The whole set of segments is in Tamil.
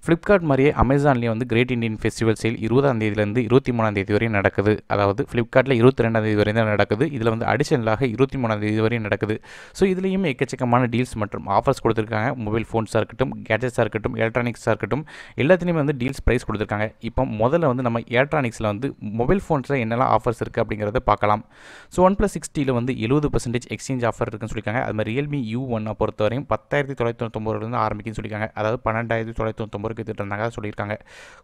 ஃப்ளிப்கார்ட் மாதிரியே அமேசான்லேயும் வந்து கிரேட் இண்டியன் ஃபெஸ்டிவல் சேல் 20ஆம் தேதியிலேருந்து 23ஆம் தேதி வரையும் நடக்குது. அதாவது ஃப்ளிப்கார்ட்டில் 22ஆம் தேதி வரையும் தான் நடக்குது. இதில் வந்து அடிஷனலாக 23ஆம் தேதி வரையும் நடக்குது. ஸோ இதுலேயும் எக்கச்சக்கமான டீல்ஸ் மற்றும் ஆஃபர்ஸ் கொடுத்துருக்காங்க. மொபைல் ஃபோன்ஸாக இருக்கட்டும், கேட்ஜெட்ஸாக இருக்கட்டும், எலக்ட்ரானிக்ஸாக இருக்கட்டும், எல்லாத்துலேயுமே வந்து டீல்ஸ் ப்ரைஸ் கொடுத்துருக்காங்க. இப்போ முதல்ல வந்து நம்ம எலக்ட்ரானிக்ஸில் வந்து மொபைல் ஃபோன்ஸில் என்னெல்லாம் ஆஃபர்ஸ் இருக்குது அப்படிங்கிறத பார்க்கலாம். ஸோ OnePlus 6Tயில் வந்து 70% எக்ஸ்சேஞ்ச் ஆஃபர் இருக்குன்னு சொல்லியிருக்காங்க. அது மாதிரி Realme U1 பொறுத்தவரையும் 10,999 ஆரம்பிக்குன்னு சொல்லியிருக்காங்க. அதாவது 12,999 வித்துட்டு இருந்தாங்க சொல்லியிருக்காங்க.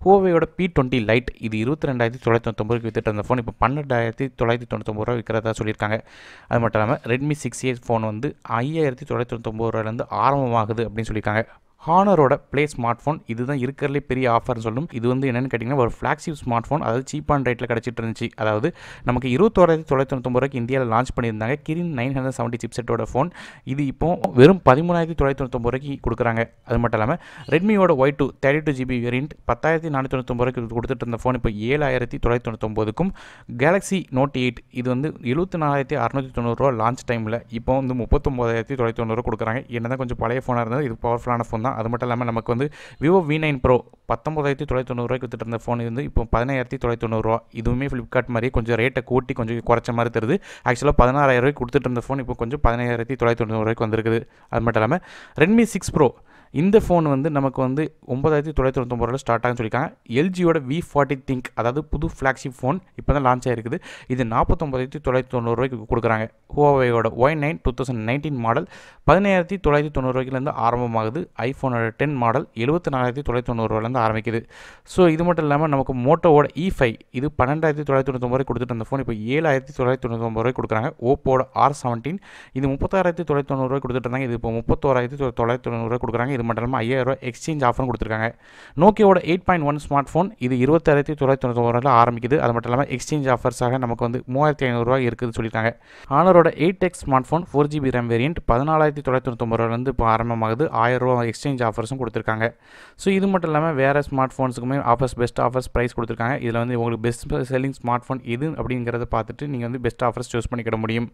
Huaweiயோட P20 Lite இது 22,999 வித்துட்டு இருந்த ஃபோன் இப்போ 12,999 விற்கிறதா சொல்லியிருக்காங்க. அது மட்டும் இல்லாமல் Redmi 6A ஃபோன் வந்து 5,999 ஆரம்பமாகுது அப்படின்னு சொல்லியிருக்காங்க. ஹானரோட ப்ளே ஸ்மார்ட் ஃபோன் இதுதான் இருக்கிறதுலே பெரிய ஆஃபர்னு சொல்லணும். இது வந்து என்னென்னு கேட்டிங்கன்னா ஒரு ஃப்ளாக்ஷிப் ஸ்மார்ட் ஃபோன், அதாவது சீப் அண்ட் ரேட்டில் கிடச்சிட்டு இருந்துச்சு. அதாவது நமக்கு 21,999 இந்தியாவில் லான்ச் பண்ணியிருந்தாங்க. Kirin 970 சிப்செட்டோட ஃபோன் இது இப்போ வெறும் 13,999 கொடுக்குறாங்க. அது மட்டும் இல்லாமல் ரெட்மியோட Y2 32GB வேரியண்ட் 10,499 கொடுத்துட்டு இருந்த ஃபோன் இப்போ 7,999க்கும், கேலக்ஸி நோட் 8 இது வந்து 74,690 லான்ச் டைமில் இப்போ வந்து 39,990 கொடுக்குறாங்க. என்னதான் கொஞ்சம் பழைய ஃபோனாக இருந்தால் இது பவர்ஃபுல்லான ஃபோன் தான். அது மட்டும் இல்லாமல் நமக்கு வந்து Vivo V9 Pro 19,990 கொடுத்துட்டு இருந்த ஃபோன் வந்து இப்போ 10,990. இதுவுமே ஃப்ளிப்கார்ட் மாதிரி கொஞ்சம் ரேட்டை கூட்டி கொஞ்சம் குறைச்ச மாதிரி தருது. ஆக்சுவலாக 16,000 கொடுத்துட்டு இருந்த ஃபோன் இப்போ கொஞ்சம் 17,990 வந்திருக்குது. அது மட்டும் இல்லாமல் Redmi 6 Pro இந்த ஃபோன் வந்து நமக்கு வந்து 9,990 ஸ்டார்ட் ஆகுன்னு சொல்லியிருக்காங்க. எல்ஜியோட V40 Think அதாவது புது ஃப்ளாக்ஷிப் ஃபோன் இப்போ தான் லான்ச் ஆகிருக்குது. இது 49,990 கொடுக்குறாங்க. Huaweiயோட Y9 2019 மாடல் 17,990 ஆரம்பமாகுது. ஐஃபோனோட 10 மாடல் 74,990 ஆரம்பிக்குது. ஸோ இது மட்டும் இல்லாமல் நமக்கு மோட்டோவோட E5 இது 12,990 கொடுத்துட்டு அந்த ஃபோன் இப்போ 7,990 கொடுக்குறாங்க. ஓப்போட R17 இது 36,990 கொடுத்துட்டு இருந்தாங்க. இது இப்போ 31,990 கொடுக்குறாங்க. இது மட்டும் இல்லாமல் 5,000 எக்ஸ்சேஞ்ச் ஆஃபரும் கொடுத்துருக்காங்க. நோக்கியோட 8.1 ஸ்மார்ட் ஃபோன் இது 26,990 ஆரம்பிக்குது. அது மட்டும் இல்லாமல் எக்ஸ்சேஞ்ச் ஆஃபர்ஸாக நமக்கு வந்து 3,500 இருக்குதுன்னு சொல்லியிருக்காங்க. ஹானரோட 8X smart phone 4GB RAM variant 14,990 இப்போ ஆரம்பமாகுது. 1,000 எக்ஸ்சேஞ்ச் ஆஃபர்ஸும் கொடுத்துருக்காங்க. ஸோ இது மட்டும் இல்லாமல் வேறு ஸ்மார்ட் ஃபோன்ஸுக்குமே ஆஃபர்ஸ் பெஸ்ட் ஆஃபர்ஸ் ப்ரைஸ் கொடுத்துருக்காங்க. இதில் வந்து உங்களுக்கு பெஸ்ட் செல்லிங் ஸ்மார்ட் ஃபோன் எது அப்படிங்கிறத பார்த்துட்டு நீங்கள் வந்து பெஸ்ட் ஆஃபர்ஸ் சூஸ் பண்ணிக்கிட முடியும்.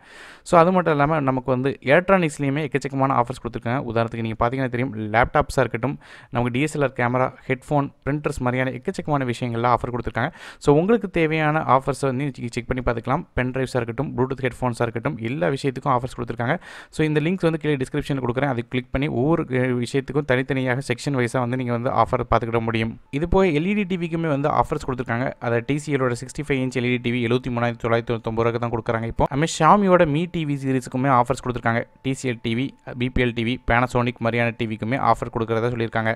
ஸோ அது மட்டும் இல்லாமல் நமக்கு வந்து எலக்ட்ரானிக்ஸ்லேயுமே எக்கச்சக்கமான ஆஃபர்ஸ் கொடுத்துருக்காங்க. உதாரணத்துக்கு நீங்கள் பார்த்தீங்கன்னா தெரியும், லேப்டாப்ஸாக இருக்கட்டும், நமக்கு DSLR கேமரா, ஹெட்ஃபோன், பிரிண்டர்ஸ் மாதிரியான எக்கச்சக்கமான விஷயங்கள்லாம் ஆஃபர் கொடுத்துருக்காங்க. ஸோ உங்களுக்கு தேவையான ஆஃபர்ஸை வந்து செக் பண்ணி பார்த்துக்கலாம். பென் ட்ரைவ்ஸாக இருக்கட்டும், ப்ளூடூத் ஹெட்ஃபோன்ஸாக இருக்கட்டும், எல்லா விஷயத்துக்கும் ஆஃபர்ஸ் கொடுத்துருக்காங்க. ஸோ இந்த லிங்க்ஸ் வந்து கீழே டிஸ்கிரிப்ஷனில் கொடுக்குறேன். அதை கிளிக் பண்ணி ஒவ்வொரு விஷயத்துக்கும் தனித்தனியாக செக்ஷன் வைஸாக வந்து நீங்கள் வந்து ஆஃபர் பார்த்துக்கிட முடியும். இது போய் LED டிவிக்குமே வந்து ஆஃபர்ஸ் கொடுத்துருக்காங்க. அதை TCLோட 65 இன்ச் LED டிவி 73,990 தான் கொடுக்குறாங்க. இப்போ Xiaomiயோட Mi TV சீரிஸுக்குமே ஆஃபர்ஸ் கொடுத்துருக்காங்க. TCL TV, BPL TV, Panasonic மாதிரியான டிவிக்குமே ஆஃபர் கொடுக்குறதா சொல்லியிருக்காங்க.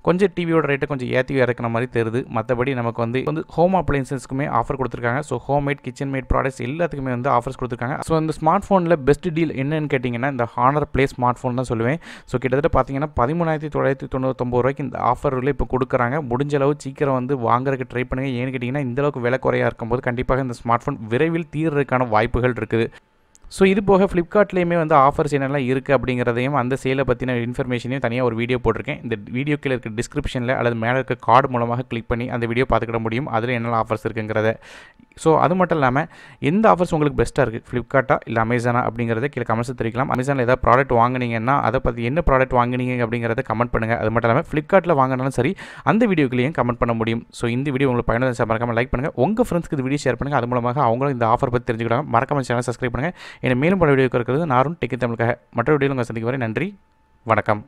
கொஞ்சம் டிவியோட ரேட்டை கொஞ்சம் ஏற்றி இறக்குற மாதிரி தெரியுது. மற்றபடி நமக்கு வந்து ஹோம் அப்ளையன்சஸ்க்குமே ஆஃபர் கொடுத்துருக்காங்க. So homemade, kitchen made products எல்லாத்துக்குமே வந்து ஆஃபர்ஸ் கொடுத்துருக்காங்க. ஸோ இந்த ஸ்மார்ட் ஃபோனில் பெஸ்ட் டீல் என்னன்னு கேட்டிங்கன்னா இந்த ஹானர் ப்ளே ஸ்மார்ட் ஃபோன் தான் சொல்லுவேன். ஸோ கிட்டத்தட்ட பார்த்தீங்கன்னா 13,999 இந்த ஆஃபரில் இப்போ கொடுக்குறாங்க. முடிஞ்ச அளவு சீக்கிரம் வந்து வாங்குறதுக்கு ட்ரை பண்ணுங்கள். ஏன்னு கேட்டிங்கன்னா இந்தளவுக்கு விலை குறையாக இருக்கும்போது கண்டிப்பாக இந்த ஸ்மார்ட் ஃபோன் விரைவில் தீர்றதுக்கான வாய்ப்புகள் இருக்குது. ஸோ இது போக ஃப்ளிப்கார்ட்லேயுமே வந்து ஆஃபர்ஸ் என்னெல்லாம் இருக்குது அப்படிங்கிறதையும் அந்த சேலை பற்றின இன்ஃபர்மேஷனையும் தனியாக ஒரு வீடியோ போட்டிருக்கேன். இந்த வீடியோ கீழே இருக்க டிஸ்கிரிப்ஷனில் அல்லது மேலே இருக்க கார்டு மூலமாக கிளிக் பண்ணி அந்த வீடியோ பார்த்துக்கிட முடியும். அதில் என்னெல்லாம் ஆஃபர்ஸ் இருக்குங்கிறத. ஸோ அது மட்டும் இல்லாமல் எந்த ஆஃபர்ஸ் உங்களுக்கு பெஸ்ட்டாக இருக்குது, ஃப்ளிப்கார்ட்டா இல்லை அமேசானா அப்படிங்கிறத கீழே கமெண்ட்ஸ் தெரிவிக்கலாம். அமேசானில் ஏதாவது ப்ராடக்ட் வாங்கினீங்கன்னா அதை பற்றி என்ன ப்ராடக்ட் வாங்கினீங்க அப்படிங்கிறத கமெண்ட் பண்ணுங்கள். அது மட்டும் இல்லாமல் ஃப்ளிப்கார்ட்டில் வாங்கினாலும் சரி அந்த வீடியோக்குள்ளேயும் கமெண்ட் பண்ண முடியும். ஸோ இந்த வீடியோ உங்களுக்கு பயனுள்ள மறக்காமல் லைக் பண்ணுங்கள். உங்கள் ஃப்ரெண்ட்ஸ்க்கு இந்த வீடியோ ஷேர் பண்ணுங்கள். அது மூலமாக அவங்களும் இந்த ஆஃபர் பற்றி தெரிஞ்சுக்கிட்டாங்க. மறக்காமல் சேனல் சப்ஸ்கிரைப் பண்ணுங்கள். என்னை மேலும் பல வீடியோ இருக்கிறது நாரும் டெக்கி தமிழுக்காக. மற்ற வீடியோவில் உங்கள் சந்திக்கும் வரை நன்றி, வணக்கம்.